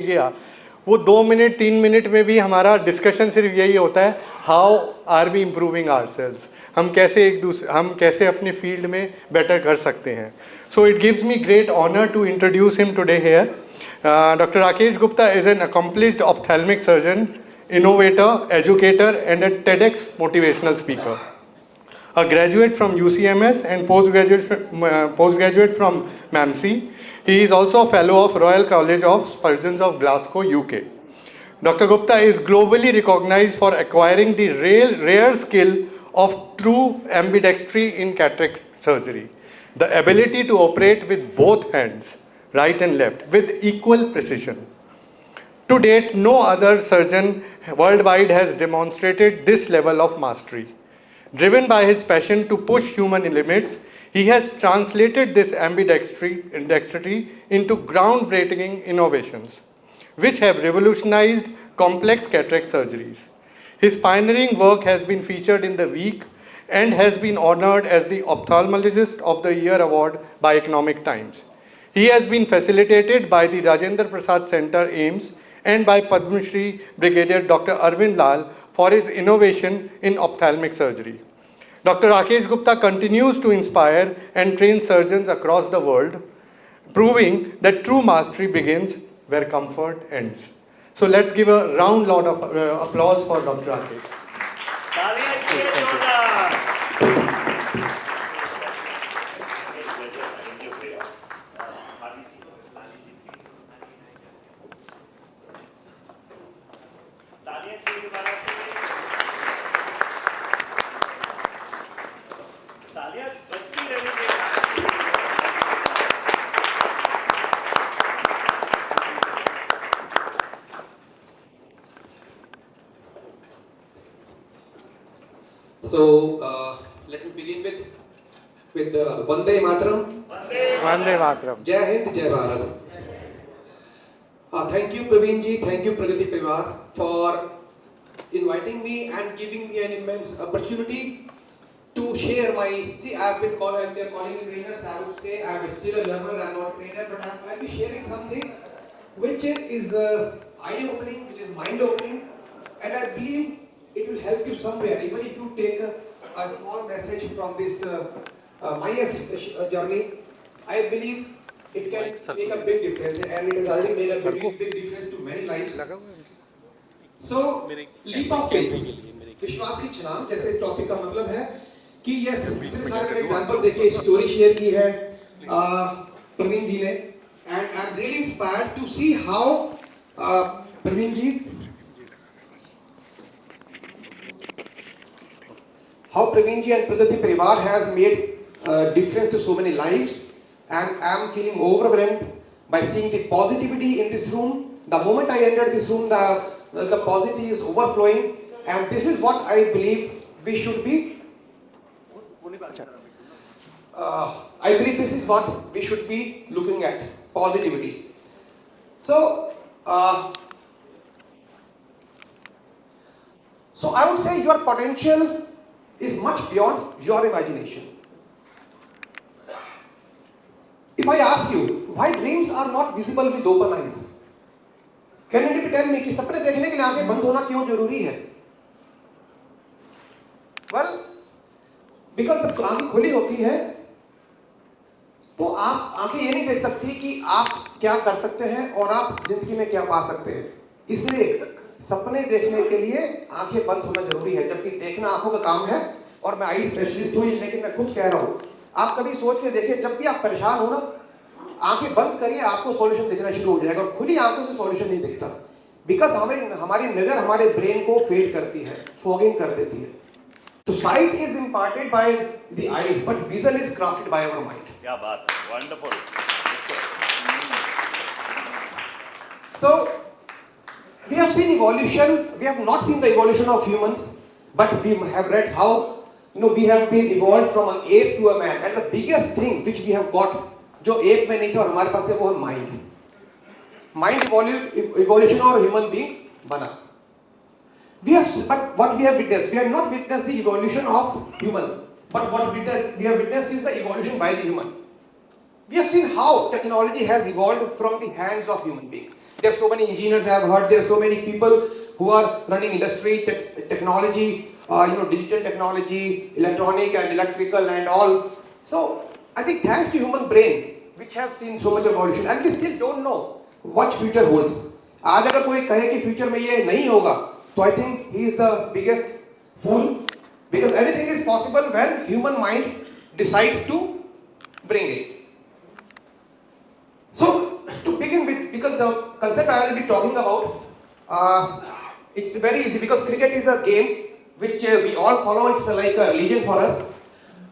गया वो 2 minute 3 minute में भी हमारा डिस्कशन सिर्फ यही होता है, how are we improving ourselves, हम कैसे अपने फील्ड में बेटर कर सकते हैं. So it gives me great honour to introduce him today here. Dr. Rakesh Gupta is an accomplished ophthalmic surgeon, innovator, educator, and a TEDx motivational speaker. A graduate from UCMS and postgraduate from MAMC. He is also a fellow of Royal College of Surgeons of Glasgow, UK. Dr. Gupta is globally recognized for acquiring the rare skill of true ambidextry in cataract surgery, the ability to operate with both hands, right and left, with equal precision. To date, no other surgeon worldwide has demonstrated this level of mastery. Driven by his passion to push human limits, he has translated this ambidextrity into groundbreaking innovations, which have revolutionized complex cataract surgeries. His pioneering work has been featured in The Week and has been honored as the Ophthalmologist of the Year award by Economic Times. He has been facilitated by the Rajendra Prasad Center, AIMS, and by Padma Shri Brigadier Dr. Arvind Lal for his innovation in ophthalmic surgery. Dr. Rakesh Gupta continues to inspire and train surgeons across the world, proving that true mastery begins where comfort ends. So let's give a round of applause for Dr. Rakesh. So let me begin with Vande Mataram. Vande Mataram. Jai Hind, Jai Bharat. Thank you, Praveen ji. Thank you, Pragati Parivar, for inviting me and giving me an immense opportunity to share my. See, I've been calling. They're calling me trainers. I would say I'm still a learner. I'm not a trainer, but I'll be sharing something which is eye-opening, which is mind-opening, and I believe it will help you somewhere, even if you take a small message from this my journey. I believe it can make a big difference, and it has already made a big difference to many lives. So, leap of faith, विश्वास की छलांग, जैसे इस topic का मतलब है कि yes, इतने सारे एग्जांपल देखिए, स्टोरी शेयर की है प्रवीण जी ने, and I'm really inspired to see how Praveen ji how Praveen ji and Pragati Parivar has made difference to so many lives, and I am feeling overwhelmed by seeing the positivity in this room. The moment I entered this room, the positivity is overflowing, and this is what I believe we should be. I believe this is what we should be looking at, positivity. So I would say your potential is much beyond your imagination. If I ask you why dreams are not visible with open eyes, can anybody tell me कि सपने देखने के लिए आंखें बंद होना क्यों जरूरी है? Well, because जब आंखें खुली होती है तो आप आंखें ये नहीं देख सकती कि आप क्या कर सकते हैं और आप जिंदगी में क्या पा सकते हैं. इसलिए सपने देखने के लिए आंखें बंद होना जरूरी है, जबकि देखना आंखों का काम है. और मैं आई स्पेशलिस्ट हूँ, लेकिन मैं खुद कह रहा हूँ, आप कभी सोच के देखिए, जब भी आप परेशान हो ना, आंखें बंद करिए, आपको सॉल्यूशन दिखना शुरू हो जाएगा. और खुली आंखों से सॉल्यूशन नहीं दिखता, बिकॉज हमारी नजर हमारे ब्रेन को फेड करती है, फॉगिंग कर देती है. तो sight is imparted by the eyes, but vision is crafted by our mind. क्या बात है, wonderful. So we have seen evolution. We have not seen the evolution of humans, but we have read how we have been evolved from an ape to a man. And the biggest thing which we have got, जो ape में नहीं था और हमारे पास है, वो है mind. Mind evolution और human being बना. But what we have witnessed, we have not witnessed the evolution of human, but what we have witnessed is the evolution by the human. We have seen how technology has evolved from the hands of human beings. there are so many engineers I have heard, there are so many people who are running industry, technology, digital technology, electronic and electrical and all. So I think thanks to human brain, which have seen so much evolution, and we still don't know what future holds. आज अगर कोई कहे कि future में ये नहीं होगा, तो I think he is the biggest fool, because everything is possible when human mind decides to bring it. So to begin with, because the concept I will be talking about, it's very easy because cricket is a game which we all follow. It's like a religion for us.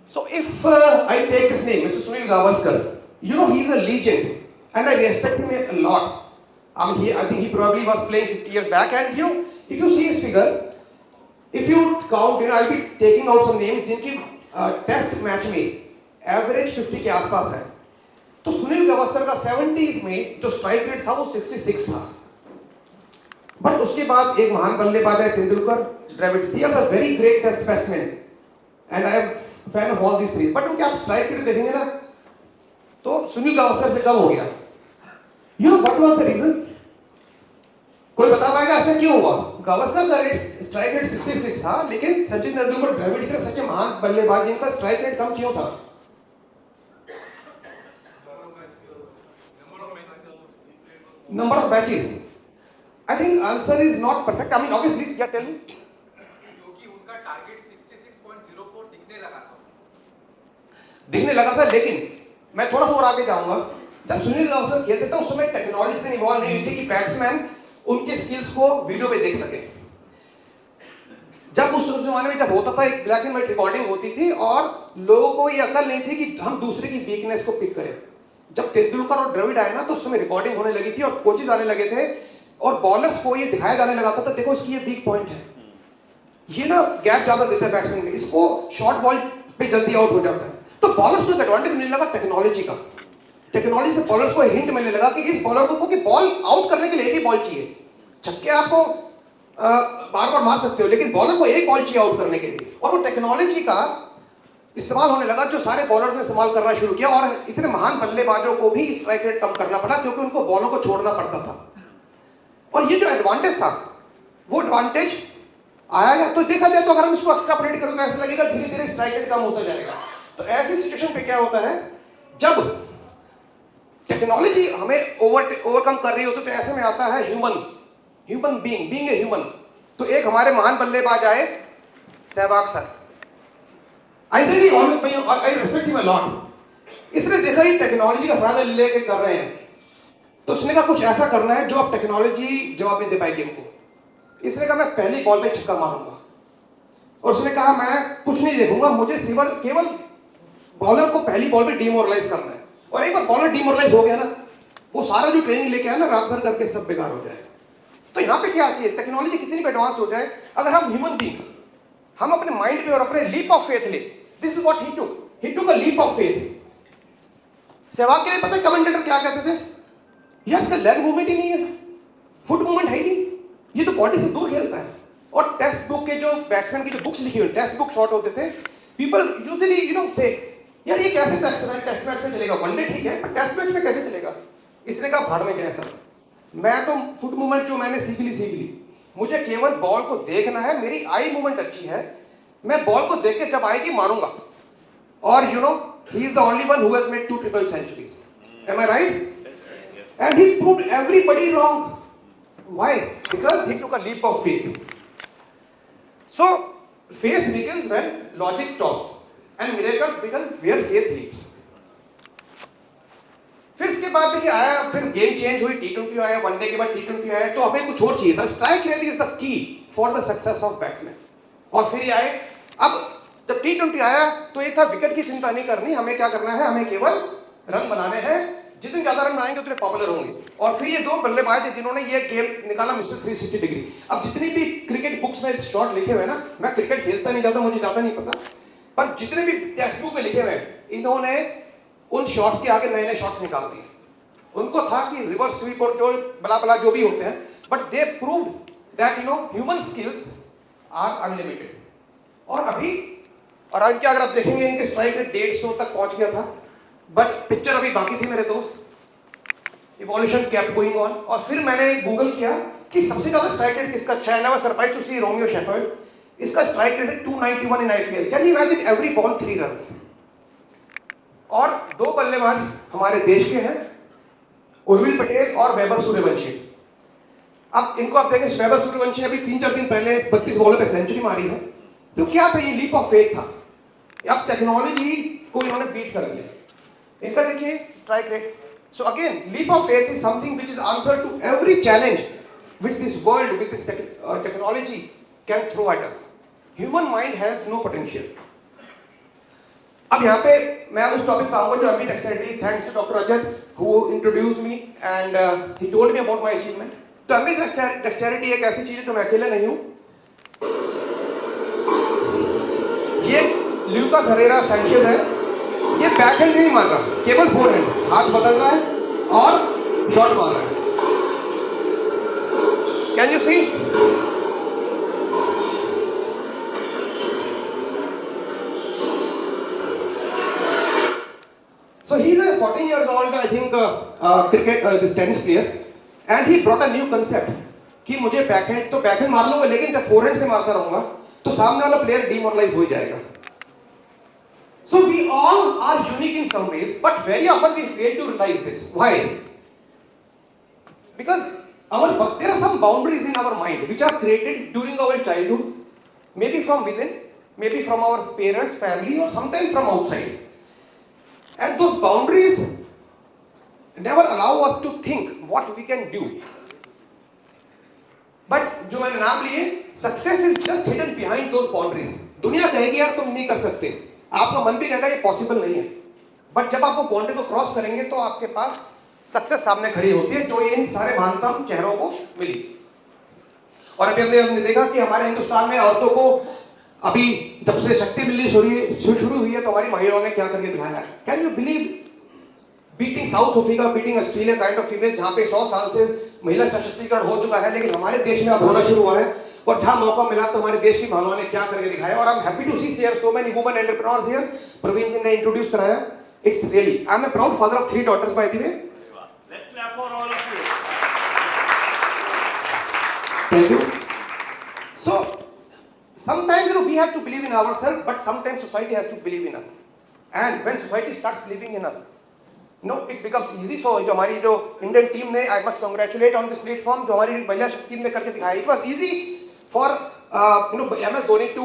So if I take his name, Mr. Sunil Gavaskar, he's a legend, and I respect him a lot. I think he probably was playing 50 years back, and if you see his figure, if you count, I'll be taking out some names जिनकी test match में average 50 के आसपास है. तो सुनील गावस्कर का 70s में जो strike rate था वो 66 था. बट उसके बाद एक महान बल्लेबाज है Tendulkar, Dravid, they are very great test batsman, and I am fan of all this three. But उनके आप स्ट्राइक रेट देखेंगे ना, तो सुनील गावस्कर से कम हो गया. What was the reason? कोई बता पाएगा ऐसा क्यों हुआ? गावस्कर का रेट स्ट्राइक रेट 66 था, लेकिन सचिन तेंदुलकर, द्रविड़ इतने सच्चे महान बल्लेबाज जिनका स्ट्राइक रेट कम क्यों था? Number of matches. I think answer is not perfect. I mean, obviously, yeah, tell me. क्योंकि उनका टारगेट 66.04 दिखने लगा था, लेकिन मैं थोड़ा सा और आगे जाऊंगा. जब सुनील गावस्कर खेलते थे उस समय टेक्नोलॉजी इतनी इवॉल्व नहीं हुई थी कि बैट्समैन उनके स्किल्स को वीडियो पे देख सके. जब उस जमाने में जब होता था, एक ब्लैक एंड व्हाइट रिकॉर्डिंग होती थी और लोगों को ये अकल नहीं थी कि हम दूसरे की वीकनेस को पिक करें. जब तेंदुलकर और द्रविड़ आए ना, तो उस समय रिकॉर्डिंग होने लगी थी और कोचेज आने लगे थे और बॉलर्स को ये दिखाया जाने लगा था, तो देखो इसकी ये वीक पॉइंट है, ये ना गैप ज्यादा देता है बैट्समैन में, इसको शॉर्ट बॉल पे जल्दी आउट हो जाता है. तो बॉलर्स को एडवांटेज मिलने लगा टेक्नोलॉजी का. टेक्नोलॉजी से बॉलर्स को हिंट मिलने लगा कि इस बॉलर को कि बॉल आउट करने के लिए एक ही बॉल चाहिए. छक्के आपको बार बार मार सकते हो, लेकिन बॉलर को एक बॉल चाहिए आउट करने के लिए. और वो टेक्नोलॉजी का इस्तेमाल होने लगा जो सारे बॉलर्स ने इस्तेमाल करना शुरू किया, और इतने महान बल्लेबाजों को भी स्ट्राइक रेट कम करना पड़ा क्योंकि उनको बॉलों को छोड़ना पड़ता था. और ये जो एडवांटेज था, वो एडवांटेज आया. तो देखा जाए तो अगर हम इसको एक्सट्रापोलेट करें तो ऐसा लगेगा धीरे धीरे स्ट्राइक रेट कम होता जाएगा. तो ऐसी सिचुएशन पे क्या होता है, जब टेक्नोलॉजी हमें ओवरकम कर रही होती है, तो ऐसे में आता है ह्यूमन बीइंग ए ह्यूमन. तो एक हमारे महान बल्लेबाज आए, Sehwag sir. I respect him a lot. इसने देखा ये टेक्नोलॉजी का फायदा लेके कर रहे हैं, तो उसने कहा कुछ ऐसा करना है जो अब टेक्नोलॉजी जवाब नहीं दे पाएगी हमको. इसने कहा मैं पहली बॉल पे छक्का मारूंगा, और उसने कहा मैं कुछ नहीं देखूंगा, मुझे केवल बॉलर को पहली बॉल पे डिमोरलाइज करना है. और एक बार बॉलर डिमोरलाइज हो गया ना, वो सारा जो ट्रेनिंग लेके आया ना, रात भर करके सब बेकार हो जाएगा. तो यहाँ पे क्या आती है, टेक्नोलॉजी कितनी भी एडवांस हो जाए, अगर हम ह्यूमन बींग्स, हम अपने माइंड पे और अपने लीप ऑफ फेथ ले. This is what he took a leap of faith. Sehwag के लिए पता है कमेंटेटर क्या कहते थे? यार इसका लेग मूवमेंट ही नहीं है, फुट मूवमेंट है ही नहीं, ये तो बॉडी से दूर खेलता है. और टेस्ट बुक के जो बैट्समैन की जो बुक्स लिखी हुई, टेस्ट बुक शॉट होते थे, पीपल यूजुअली से यार ये कैसे टेस्ट मैच में चलेगा, वनडे ठीक है पर टेस्ट मैच में कैसे चलेगा. इसने कहा भाड़ में गया सर, मैं तो फुट मूवमेंट जो मैंने सीख ली, मुझे केवल बॉल को देखना है, मेरी आई मूवमेंट अच्छी है, मैं बॉल को देख के जब आएगी मारूंगा. और he is the only one who has made 2 triple centuries. Am I right? Yes. And he proved everybody wrong. Why? Because he took a leap of faith. So faith begins when logic stops, and miracles begin where faith leads. फिर इसके बाद देखिए आया, फिर game change हुई, T20 आया, one day के बाद T20 आया, तो हमें कुछ और चाहिए था. Strike rate is the key for the success of batsman. और फिर ये आए, अब जब T20 आया तो ये था विकेट की चिंता नहीं करनी, हमें क्या करना है, हमें केवल रन बनाने हैं, जितने ज्यादा रन बनाएंगे उतने पॉपुलर होंगे. और फिर ये 2 बल्लेबाज थे जिन्होंने ये गेम निकाला, मिस्टर 360 डिग्री. अब जितनी भी क्रिकेट बुक्स में शॉट लिखे हुए हैं ना, मैं क्रिकेट खेलता नहीं जाता, मुझे ज्यादा नहीं पता, पर जितने भी टेक्स्ट बुक में लिखे हुए हैं, इन्होंने उन शॉट्स के आगे नए नए शॉट्स निकाल दिए. उनको था कि रिवर्स स्वीप और जो बला बला जो भी होते हैं, but they proved that human skills are unlimited. और अभी इनके अगर आप देखेंगे, इनके स्ट्राइक रेट 150 तक पहुंच गया था, बट पिक्चर अभी बाकी थी मेरे दोस्त. इवोल्यूशन kept going on, और फिर मैंने गूगल किया कि सबसे ज्यादा स्ट्राइक रेट किसका अच्छा है, and I was surprised to see Romeo Shepard. इसका स्ट्राइक रेट है 291 इन IPL. Can you imagine every ball 3 runs? और 2 बल्लेबाज हमारे देश के हैं, उर्विल पटेल और वैभव सूर्यवंशी. अब इनको आप देखें, वैभव सूर्यवंशी ने अभी 3-4 दिन पहले 32 बॉलों पे सेंचुरी मारी है. तो क्या था, ये लीप ऑफ फेथ था. अब टेक्नोलॉजी को इन्होंने बीट कर दिया. इनका देखिए strike rate. So again leap of faith is something which is answer to every challenge which this world with this technology can throw at us. Human mind has no potential. अब यहाँ पे मैं उस topic पे आऊंगा जो अभी dexterity, thanks to doctor Rajat who introduce me and he told me about my achievement. तो अभी डेक्सटेरिटी एक ऐसी चीज है जो मैं अकेले नहीं हूँ. ये ल्यूकास हरेरा सैंचेज है, ये बैकहैंड नहीं मार रहा, केवल फोरहैंड, हाथ बदल रहा है और शॉट मार रहा है. Can you see? So he's a 14 years old, I think, this tennis player, and he brought a new concept कि मुझे बैकहैंड तो बैकहैंड मार लूंगा, लेकिन जब फोरहैंड से मारता रहूंगा तो सामने वाला प्लेयर डिमोरलाइज हो जाएगा. So we all are unique in some ways, but very often we fail to realize this. Why? Because there are some boundaries in our mind which are created during our childhood, maybe from within, maybe from our parents, family, or sometimes from outside. And those boundaries never allow us to think what we can do. But जो मैंने नाम लिए, success is just hidden behind those boundaries. दुनिया कहेगी यार तुम नहीं कर सकते, आपका मन भी कहेगा ये पॉसिबल नहीं है. बट जब आप वो बाउंड्री को क्रॉस करेंगे तो आपके पास सक्सेस सामने खड़ी होती है, जो इन सारे महानतम चेहरों को मिली. और अभी हमने देखा कि हमारे हिंदुस्तान में औरतों को अभी जब से शक्ति मिलनी शुरू हुई है तो हमारी महिलाओं ने क्या करके दिखाया है. Can you believe beating south Africa, beating Australia kind of female, जहां पे 100 साल से महिला सशक्तिकरण हो चुका है, लेकिन हमारे देश में अब होना शुरू हुआ है. और जहां मौका मिला तो हमारे देश की महिलाओं ने क्या करके दिखाया. और I am happy to see there so many women entrepreneurs here. Praveen ji ने इंट्रोड्यूस कराया. It's really, I am a proud father of 3 daughters by the way. Let's clap for all of you. Thank you. So sometimes we have to believe in ourselves, but sometimes society has to believe in us. And when society starts believing in us, it becomes easy. So जो हमारी जो Indian team ने, I must congratulate on this platform, जो हमारी महिला team ने करके दिखाया. It was easy for MS Dhoni to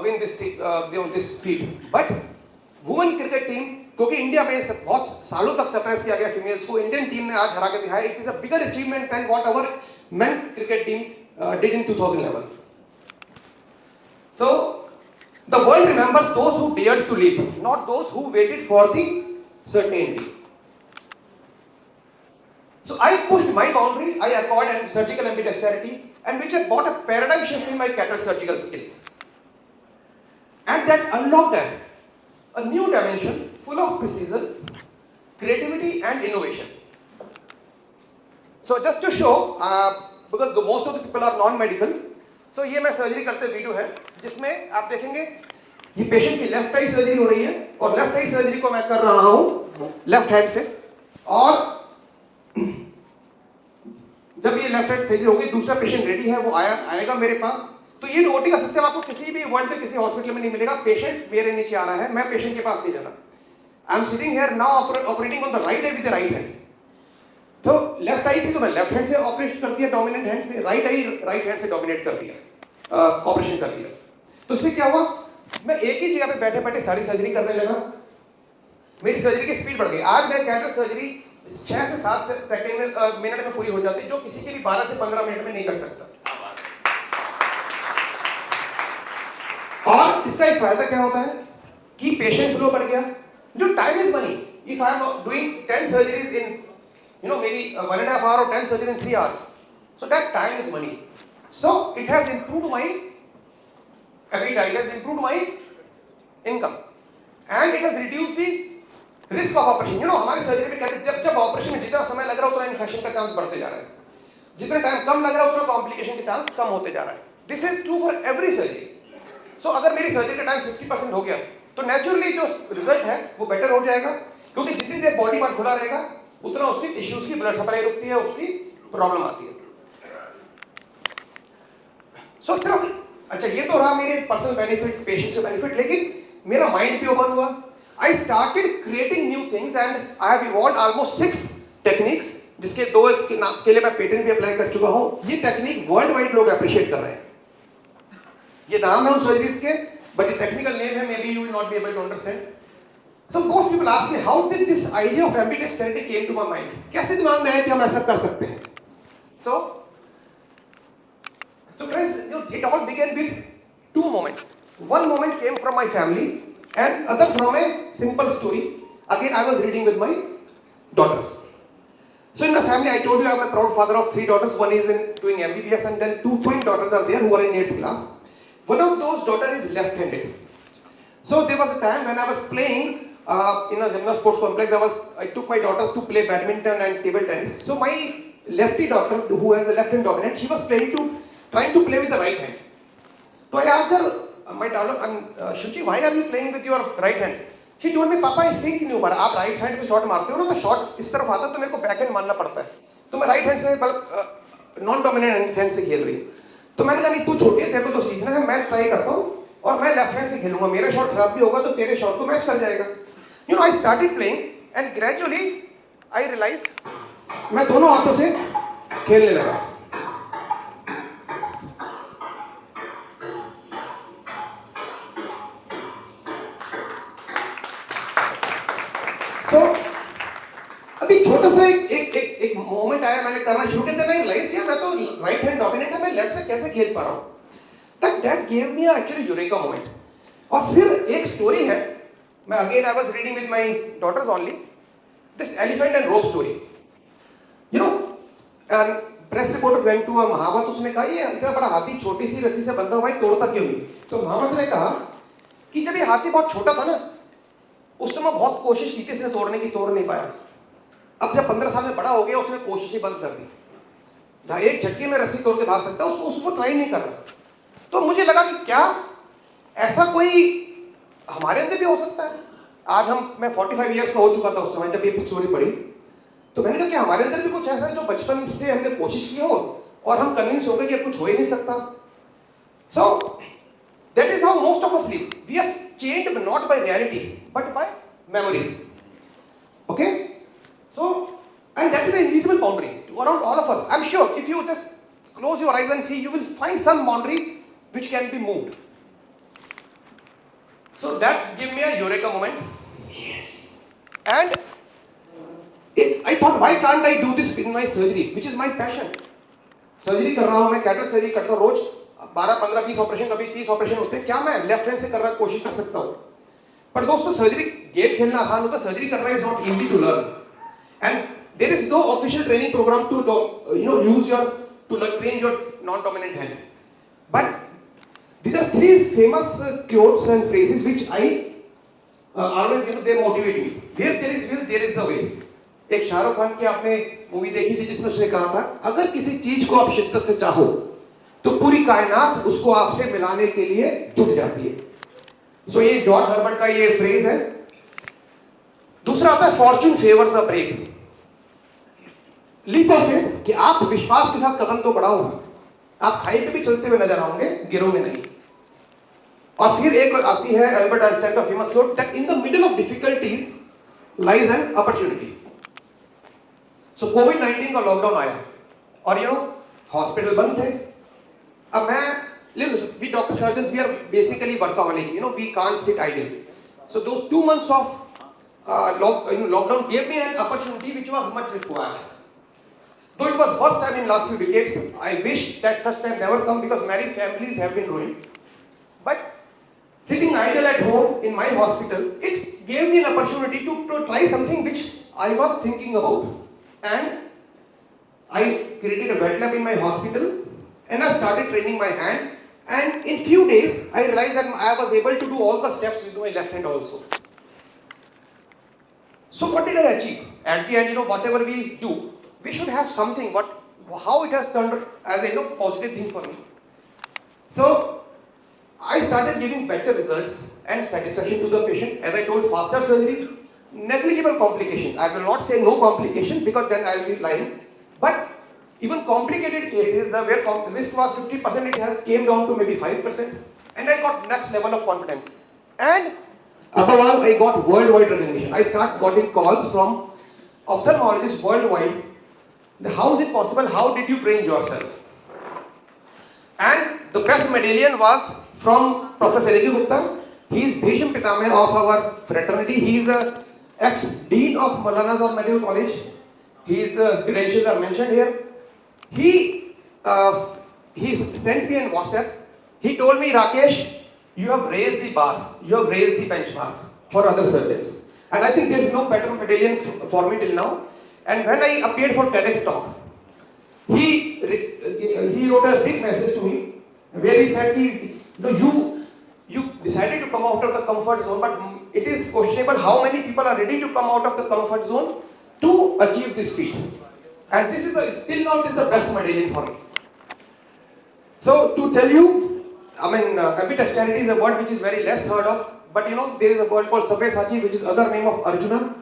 win this feat. But women cricket team, क्योंकि इंडिया में बहुत सालों तक सप्रेस किया गया फीमेल्स को, इंडियन टीम ने आज हरा के दिखाया. It is a bigger achievement than what our men cricket team did in 2011. So the world remembers those who dared to leap, not those who waited for the certainty. So I pushed my boundary. I acquired surgical ambidexterity, and which had brought a paradigm shift in my cataract surgical skills, and that unlocked a new dimension full of precision, creativity, and innovation. So just to show, because most of the people are non-medical, so ये मैं surgery करते video है जिसमें आप देखेंगे ये patient की left eye surgery हो रही है, और लेफ्ट आई सर्जरी को मैं कर रहा हूँ लेफ्ट हैंड से. और जब ये लेफ्ट हैंड सर्जरी होगी, दूसरा पेशेंट रेडी है, वो आएगा मेरे पास. तो ये ओटी का सिस्टम आपको किसी भी वर्ल्ड में किसी हॉस्पिटल में नहीं मिलेगा. पेशेंट मेरे नीचे आ रहा है, मैं पेशेंट के पास नहीं जाना. I am sitting here now operating on the right I with the right hand. तो लेफ्ट आई थी तो मैं लेफ्ट हैंड से ऑपरेशन कर दिया, डोमिनेंट हैंड से. राइट आई राइट हैंड से डोमिनेट कर दिया, ऑपरेशन कर दिया. तो इससे क्या हुआ, मैं एक ही जगह पे बैठे बैठे सारी सर्जरी करने लगा. मेरी सर्जरी की स्पीड बढ़ गई. आज मैं कैटरेक्ट सर्जरी 6 से 7 सेकंड में मिनट में पूरी हो जाती है, जो किसी के भी 12 से 15 मिनट में नहीं कर सकता. और इसका एक फायदा क्या होता है कि पेशेंट फ्लो बढ़ गया. जो time is money. If I am doing 10 surgeries in maybe 1.5 hours or 10 surgeries in 3 hours, so that time is money. So it has improved my ability, it has improved my income, and it has reduced the risk of operation. हमारी surgery में कहते हैं जब operation में जितना समय लग रहा है उतना इन्फेक्शन का चांस बढ़ते जा रहा है, जितना टाइम कम लग रहा है उतना कॉम्प्लिकेशन के चांस कम होते जा रहा है. This is true for every surgery. So अगर मेरी सर्जरी का टाइम 50% हो गया तो नेचुरली जो रिजल्ट है वो बेटर हो जाएगा, क्योंकि जितनी देर बॉडी पार्ट खुला रहेगा उतना उसकी टिश्यूज की ब्लड सप्लाई रुकती है, उसकी प्रॉब्लम आती है। सो सिर्फ अच्छा ये तो रहा मेरे पर्सनल बेनिफिट, पेशेंट से बेनिफिट, लेकिन मेरा माइंड भी ओपन हुआ। I started creating new things and I have evolved almost 6 techniques, जिसके 2 के लिए मैं पेटेंट भी अप्लाई कर चुका हूं। ये टेक्निक वर्ल्ड वाइड लोग अप्रिशिएट कर रहे हैं। ये नाम है उन सर्जरीज के, बट ये टेक्निकल नेम है, maybe you will not be able to understand. So most people ask me, how did this idea of ambidexterity came to my mind? कैसे दिमाग में आया कि हम ऐसा कर सकते हैं? So friends, it all began with 2 moments. One moment came from my family, and other from a simple story. Again, I was reading with my daughters. So in my family, I told you I am a proud father of 3 daughters. One is doing MBBS, and then 2 twin daughters are there who are in 8th class. One of those daughters is left-handed. So there was a time when I was playing in a Jamna Sports Complex. I took my daughters to play badminton and table tennis. So my lefty daughter, who has a left hand dominant, she was trying to play with the right hand. So I asked her, my daughter, Shuchi, why are you playing with your right hand? She told me, Papa, I sink नहीं हो पा रहा। आप right hand से shot मारते हो ना, तो शॉट इस तरफ आता है तो मेरे को बैक हैंड मारना पड़ता है, तो मैं राइट हैंड से नॉन डोमिनेंट हैंड से खेल रही हूँ। तो मैंने कहा नहीं, तू छोटी है, तेरे को तो सीखना है, मैं ट्राई करता हूँ और मैं लेफ्ट हैंड से खेलूंगा, मेरा शॉट खराब भी होगा तो तेरे शॉट को मैच कर जाएगा। You know, I started playing and gradually I realized मैं दोनों हाथों से खेलने लगा। So अभी छोटा सा एक मोमेंट आया, मैंने करना शुरू किया, मैंने रियलाइज किया मैं तो राइट हैंड डोमिनेंट है, मैं लेफ्ट से कैसे खेल पा रहा हूँ। That gave me actually eureka moment. और फिर एक स्टोरी है, मैं again I was reading with my daughters only, this elephant and rope story. You know, and press reporter went to महावत, उसने कहा ये इतना बड़ा हाथी छोटी सी रस्सी से बंधा हुआ है, तोड़ता क्यों नहीं? तो महावत ने कहा कि जब ये हाथी बहुत छोटा था ना, उस समय बहुत कोशिश की थी इसने तोड़ने की, तोड़ नहीं पाया। अब जब 15 साल में बड़ा हो गया, उसने कोशिश ही बंद कर दी। एक झटके में रस्सी तोड़ के भाग सकता है, उसको ट्राई नहीं कर रहा। तो मुझे लगा कि क्या ऐसा कोई हमारे अंदर भी हो सकता है। आज मैं 45 इयर्स का हो चुका था उस समय जब ये स्टोरी पढ़ी, तो मैंने कहा कि हमारे अंदर भी कुछ ऐसा है जो बचपन से हमने कोशिश की हो और हम कन्विंस हो गए कि अब कुछ हो ही नहीं सकता। So that is how most of us live, we are changed not by reality but by memory. Okay, so and that is an invisible boundary around all of us. I'm sure if you just close your eyes and see, you will find some boundary which can be moved. So that gave me a eureka moment. Yes. And I thought, why can't I do this in my surgery, which is my passion? Surgery कर रहा हूँ मैं, cataract surgery करता हूँ, रोज 12, 15, 20 operation, कभी 30 operation होते हैं। क्या मैं लेफ्ट हैंड से करने की कोशिश कर सकता हूँ? पर दोस्तों, सर्जरी गेम खेलना आसान होता है, सर्जरी करना is not easy to learn, and there is no official training programme to use your to train your non dominant hand. But these are 3 famous quotes and phrases which I always, they motivate me. Where there is will, there is the way. एक शाहरुख खान की आपने movie देखी थी जिसमें उसने कहा था, अगर किसी चीज को आप शिद्दत से चाहो तो पूरी कायनात उसको आपसे मिलाने के लिए जुट जाती है। सो ये जॉर्ज हर्बर्ट का ये फ्रेज है। दूसरा आता है fortune favours the brave. Leap of faith, कि आप विश्वास के साथ कदम तो बढ़ाओ, आप खाई पे भी चलते हुए नजर आओगे, गिरोगे नहीं। और फिर एक आती है एल्बर्ट आइंस्टाइन का famous quote, that in the middle of difficulties lies an opportunity. So कोविड-19 का लॉकडाउन आया और हॉस्पिटल बंद थे। अब we doctor surgeons, we are basically workaholic, we can't sit idle. So those 2 months of lockdown gave me an opportunity which was much required. Though it was first time in last few decades, I wish that such time never come because many families have been ruined. But sitting idle at home in my hospital, it gave me an opportunity to try something which I was thinking about. And I created a wet lab in my hospital and I started training my hand. And in few days, I realized that I was able to do all the steps with my left hand also. So what did I achieve? At the end, whatever we do, we should have something, how it has turned as a positive thing for me. So I started giving better results and satisfaction to the patient. As I told, faster surgery, negligible complication. I will not say no complication because then I will be lying. But even complicated cases, the where risk was 50%, it has came down to maybe 5%, and I got next level of confidence. And above all, I got worldwide recognition. I start getting calls from ophthalmologists worldwide. How is it possible? How did you train yourself? And the best medallion was from Professor A.K. Gupta. He is Bhisham Pitame of our fraternity. He is a ex-dean of Maulana Azad Medical College. His credentials are mentioned here. He sent me a WhatsApp. He told me, Rakesh, you have raised the bar. You have raised the benchmark for other surgeons. And I think there is no better medallion for me till now. And when I appeared for TEDx talk, he wrote a big message to me where he said, you decided to come out of the comfort zone, but it is questionable how many people are ready to come out of the comfort zone to achieve this feat. And this is still now this is the best medallion for me. So to tell you, I mean, ambidexterity is a word which is very less heard of, but there is a word called Sabyasachi, which is other name of Arjuna.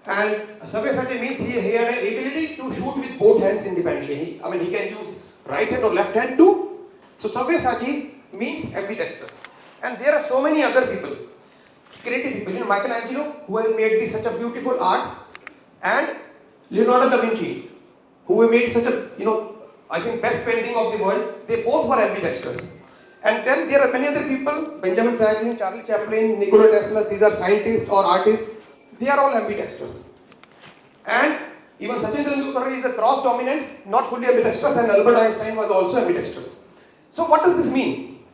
And Sabyasachi means he had an ability to shoot with both hands independently. He can use right hand or left hand too. So Sabyasachi means ambidextrous. And there are so many other people, creative people. Michelangelo, who has made such a beautiful art, and Leonardo da Vinci, who made such a, I think best painting of the world. They both were ambidextrous. And then there are many other people, Benjamin Franklin, Charlie Chaplin, Nikola Tesla, these are scientists or artists. They are all ambidextrous. And even Sachin Tendulkar is a cross-dominant, not fully ambidextrous, and Albert Einstein was also ambidextrous. So what does this mean?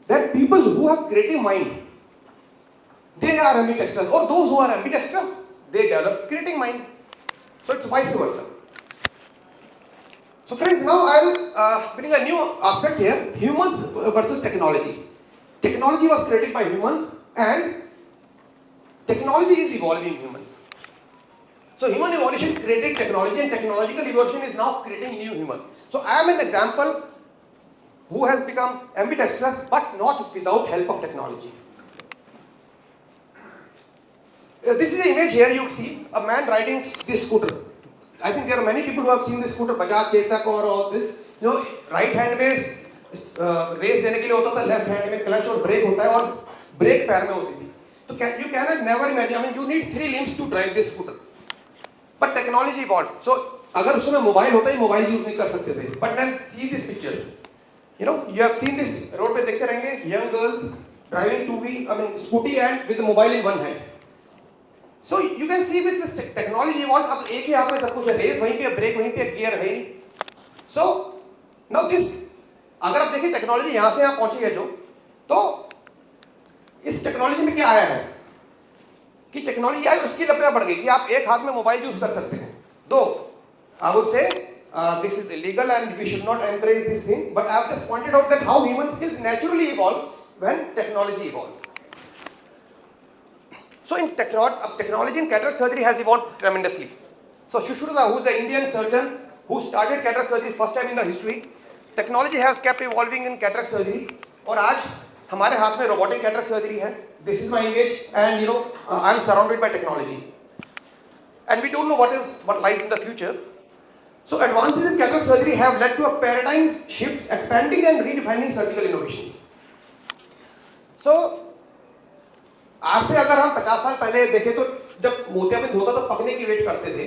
That people who have creative mind, they are ambidextrous, or those who are ambidextrous, they develop creative mind. So it's vice versa. So friends, now I'll bring a new aspect here, humans versus technology. Technology was created by humans, and technology is evolving humans. So human evolution created technology, and technological evolution is now creating new human. So I am an example who has become ambidextrous, but not without help of technology. This is an image here. You see a man riding this scooter. I think there are many people who have seen this scooter, Bajaj Chetak or all this. Right hand में race देने के लिए होता था, left hand में clutch और brake होता है, और brake पैर में होती थी. So you cannot never imagine. You need 3 limbs to drive this scooter. But technology evolved. So अगर उसमें मोबाइल होता है, मोबाइल यूज नहीं कर सकते थे. But then see this picture. You have seen this road पे देखते रहेंगे, young girls driving scooty and with the mobile in one hand. So you can see with this technology evolved. अब एक ही हाथ में सब कुछ है, रेस वहीं पे, ब्रेक वहीं पे, गियर है नहीं. So now this, अगर आप देखिए टेक्नोलॉजी यहाँ से यहाँ पहुंची है जो, तो इस टेक्नोलॉजी में क्या आया है कि टेक्नोलॉजी आई, उसकी लपेटा बढ़ गई कि आप एक हाथ में मोबाइल यूज कर सकते हैं. दो, I would say this is illegal and we should not encourage this thing, but I have just pointed out that how human skills naturally evolve when technology evolved. So in technology in cataract surgery has evolved tremendously. So Shushruta, who is an Indian surgeon who started cataract surgery first time in the history, technology has kept evolving in cataract surgery, और आज हमारे हाथ में robotic cataract surgery है. This is my image, and I am surrounded by technology, and we don't know what lies in the future. So advances in cataract surgery have led to a paradigm shift, expanding and redefining surgical innovations. So आज से अगर हम 50 साल पहले देखें तो जब मोतियाबिंद होता तो पकने की वेट करते थे,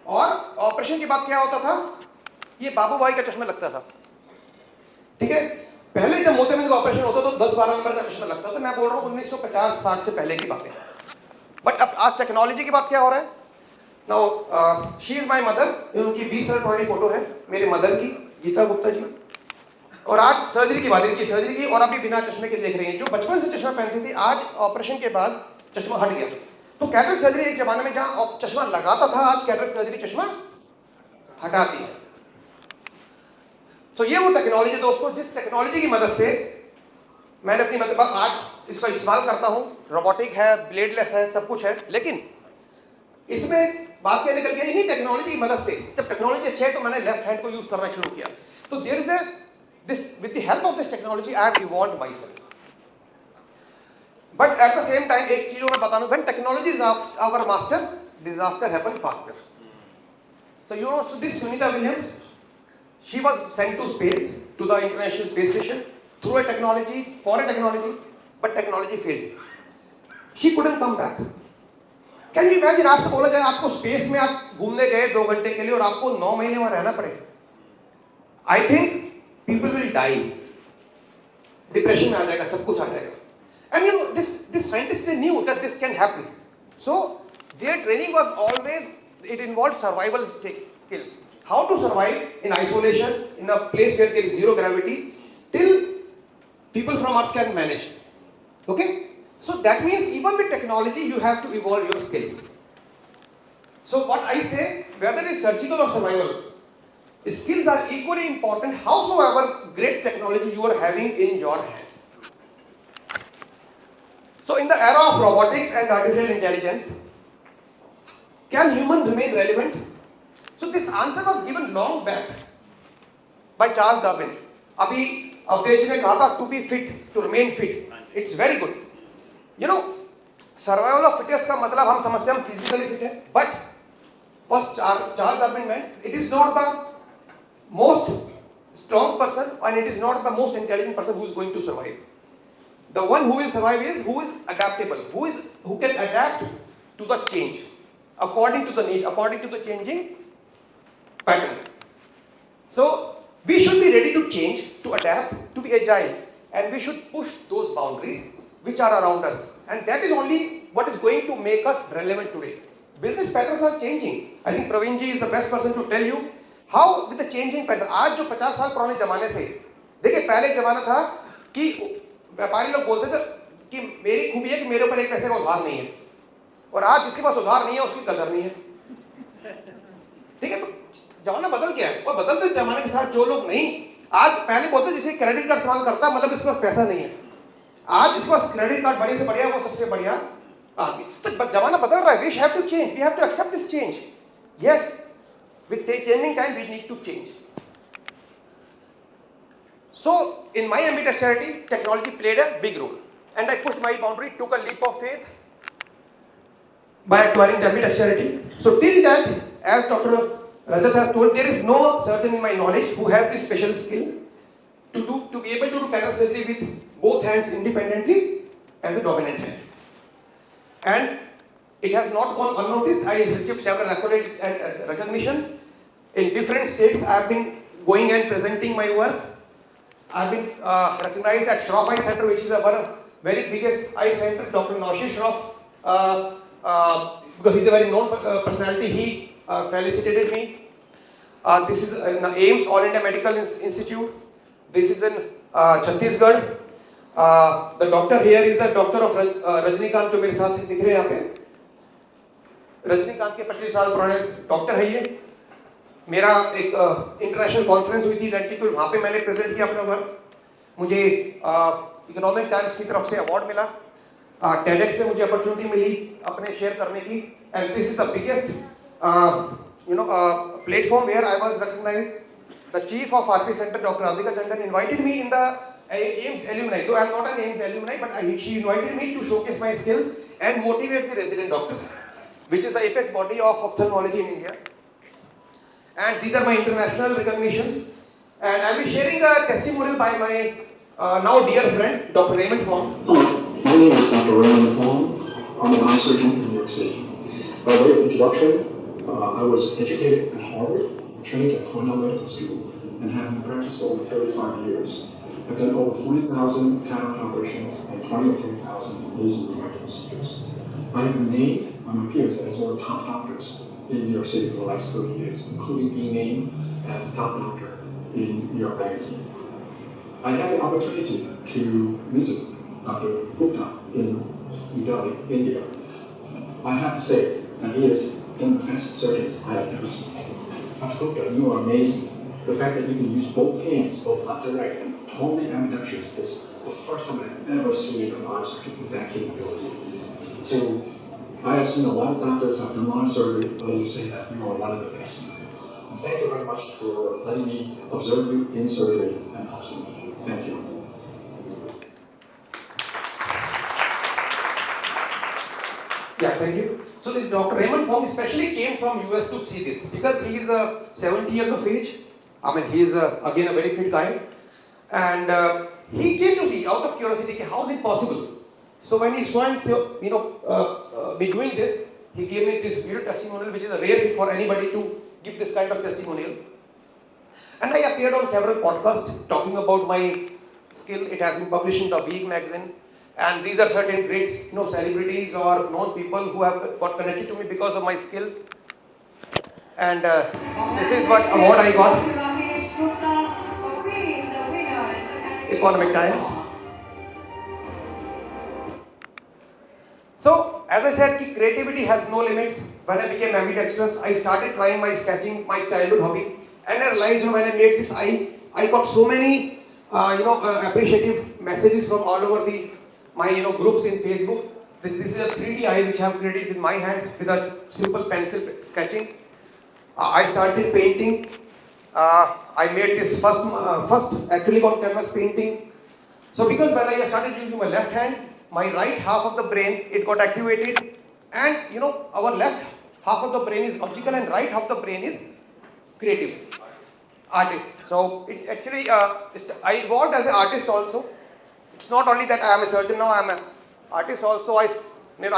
और ऑपरेशन की बात क्या होता था, ये बाबू भाई का चश्मा लगता था. ठीक है, पहले जब मोतियाबिंद का ऑपरेशन होता तो 10-12 नंबर का चश्मा लगता था. मैं बोल रहा हूँ 1950-60 से पहले की बातें. बट अब आज टेक्नोलॉजी की बात क्या हो रहा है. Now she is my mother. उनकी 20 साल पुरानी फोटो है मेरे मदर की, गीता गुप्ता जी. और आज सर्जरी की बात, इनकी सर्जरी की, और अभी बिना चश्मे के देख रही हैं. जो बचपन से चश्मा पहनती थी, आज ऑपरेशन के बाद चश्मा हट गया. तो कैटरेक्ट सर्जरी एक जमाने में जहां चश्मा लगाता था, आज कैटरेक्ट सर्जरी चश्मा हटाती है. तो ये वो टेक्नोलॉजी दोस्तों, जिस टेक्नोलॉजी की मदद से मैंने अपनी मतलब आज इसका इस्तेमाल करता हूं. रोबोटिक है, ब्लेडलेस है, सब कुछ है. लेकिन इसमें बात क्या निकल गई, इन्हीं टेक्नोलॉजी की मदद से जब टेक्नोलॉजी अच्छी है तो मैंने लेफ्ट हैंड को यूज करना शुरू किया. तो there is this with the help of this technology I have evolved myself. But at the same time, एक चीज मैं बता दूं, when technology is our master, disaster happen faster. So you know, so this Sunita Williams, she was sent to space, to the International Space Station, through a technology, for a technology, but technology failed. She couldn't come back. Can you imagine, आपसे बोला जाए आपको space में आप घूमने गए 2 घंटे के लिए और आपको 9 महीने वहां रहना पड़े? I think people will die. Depression में आ जाएगा, सब कुछ आ जाएगा. And you know, this scientists, they knew that this can happen. So their training was always, it involved survival skills. How to survive in isolation, in a place where there is zero gravity, till people from Earth can manage. Okay? So that means even with technology, you have to evolve your skills. So what I say, whether it's surgical or survival, skills are equally important, howsoever great technology you are having in your hand. So in the era of robotics and artificial intelligence, can human remain relevant? So this answer was given long back by Charles Darwin. अभी अवधेश ने कहा था, to be fit, to remain fit. It's very good. You know, survival of fittest का मतलब हम समझते हैं हम physically fit है, but first Charles Darwin meant it is not the most strong person and it is not the most intelligent person who is going to survive. The one who will survive is who is adaptable, who can adapt to the change, according to the need, according to the changing patterns. So we should be ready to change, to adapt, to be agile, and we should push those boundaries which are around us. And that is only what is going to make us relevant today. Business patterns are changing. I think Praveen ji is the best person to tell you how with the changing pattern. आज जो 50 साल पुराने जमाने से, देखिए पहले जमाना था कि व्यापारी लोग बोलते थे कि मेरी खूबी है कि मेरे ऊपर एक पैसे का उधार नहीं है, और आज जिसके पास उधार नहीं है उसकी कदर नहीं है. ठीक है, तो जमाना बदल गया है, और बदलते जमाने के साथ जो लोग नहीं, आज पहले बोलते जिसे क्रेडिट कार्ड इस्तेमाल करता मतलब इसके पास पैसा नहीं है, आज जिसके पास क्रेडिट कार्ड बढ़िया से बढ़िया वो सबसे बढ़िया आदमी. तो जमाना बदल रहा है. We have to change, we have to accept this change. Yes, with the changing time we need to change. So in my ambitious charity, technology played a big role, and I pushed my boundary, took a leap of faith by acquiring ambitious charity. So till that, as Dr. Rajat has told, there is no surgeon in my knowledge who has this special skill to be able to do cataract surgery with both hands independently as a dominant hand. And it has not gone unnoticed. I received several accolades and recognition in different states. I have been going and presenting my work. I have been recognized at Shroff Eye Center, which is a very biggest eye center. Dr. Naushad Shroff, because he's a very known personality, he felicitated me. This is in AIMS, All India Medical Institute. This is in Chhattisgarh. The doctor here is the doctor of Rajnikant, जो मेरे साथ दिख रहे हैं यहाँ पे. रजनीकांत के 25 साल पुराने डॉक्टर है ये. मेरा एक इंटरनेशनल कॉन्फ्रेंस हुई थी डेंटिकल, वहाँ पे मैंने प्रेजेंट किया अपना वर्क. मुझे इकोनॉमिक टाइम्स की तरफ से अवार्ड मिला. टेडेक्स पे मुझे अपॉर्चुनिटी मिली अपने शेयर करने की. And this is the biggest platform where I was recognised. The chief of RP centre doctor Radhika Tandon invited me in the AIMS alumni. Though I am not an AIMS alumni, but she invited me to showcase my skills and motivate the resident doctors, which is the apex body of ophthalmology in India. And these are my international recognitions. And I will be sharing a testimonial by my now dear friend, Dr. Raymond Fong. Hello, my name is Dr. Raymond Fong. I'm an eye surgeon in New York City. By way of introduction, I was educated at Harvard, trained at Cornell Medical School, and have been practiced for over 35 years. I've done over 40,000 cataract operations and 20 or 30,000 laser refractive procedures. I have been named by my peers as one of the top doctors in New York City for the last 30 years, including being named as the top doctor in New York Magazine. I had the opportunity to visit Dr. Gupta in New Delhi, India. I have to say that he is one of the best surgeons I have ever seen. Dr. Gupta, you are amazing. The fact that you can use both hands, both left and right, and totally ambidextrous is the first time I've ever seen an eye surgeon with that capability. So, I have seen a lot of doctors have done a lot of surgery, but I will say that you are one of the best. And thank you very much for letting me observe you in surgery and help you. Thank you. Yeah, thank you. So this Dr. Raymond Fong especially came from US to see this because he is 70 years of age. I mean, he is again a very fit guy, and he came to see out of curiosity how is it possible. So when he saw me doing this, he gave me this video testimonial, which is a rare thing for anybody to give this kind of testimonial. And I appeared on several podcasts talking about my skill. It has been published in the Week magazine. And these are certain great celebrities or known people who have got connected to me because of my skills. And this is what award I got. Economic Times. So, as I said, creativity has no limits. When I became ambidextrous, I started trying my sketching, my childhood hobby. And I realized when I made this, I got so many, appreciative messages from all over my groups in Facebook. This is a 3D eye which I have created with my hands with a simple pencil sketching. I started painting. I made this first acrylic on canvas painting. So because when I started using my left hand, my right half of the brain, it got activated, and our left half of the brain is logical and right half of the brain is creative, artist. So it actually, I evolved as an artist also. It's not only that I am a surgeon now, I am an artist also. I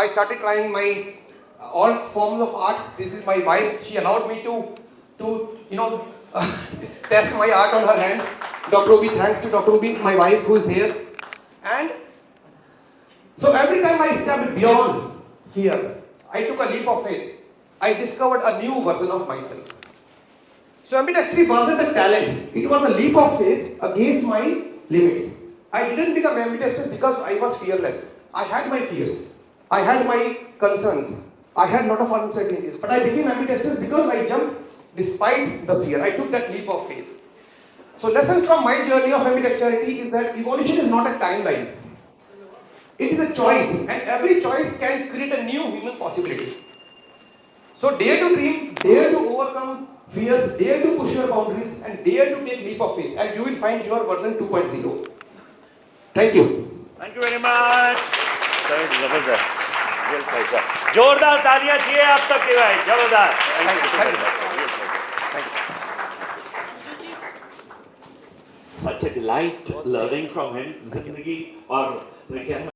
started trying my all forms of arts. This is my wife. She allowed me to test my art on her hand. Dr. Ruby, thanks to Dr. Ruby, my wife who is here. And so every time I stepped beyond fear, I took a leap of faith. I discovered a new version of myself. So ambidextrosity wasn't a talent. It was a leap of faith against my limits. I didn't become ambidextrous because I was fearless. I had my fears. I had my concerns. I had a lot of uncertainties. But I became ambidextrous because I jumped despite the fear. I took that leap of faith. So lesson from my journey of ambidexterity is that evolution is not a timeline. It is a choice, and every choice can create a new human possibility. So dare to dream, dare to overcome fears, dare to push your boundaries, and dare to take leap of faith, and you will find your version 2.0. Thank you. Thank you very much. जबरदस्त, real pleasure. जोरदार तालियां चाहिए आप सबके भाई, जबरदस्त. Thank you. Such a delight learning from him. जिंदगी और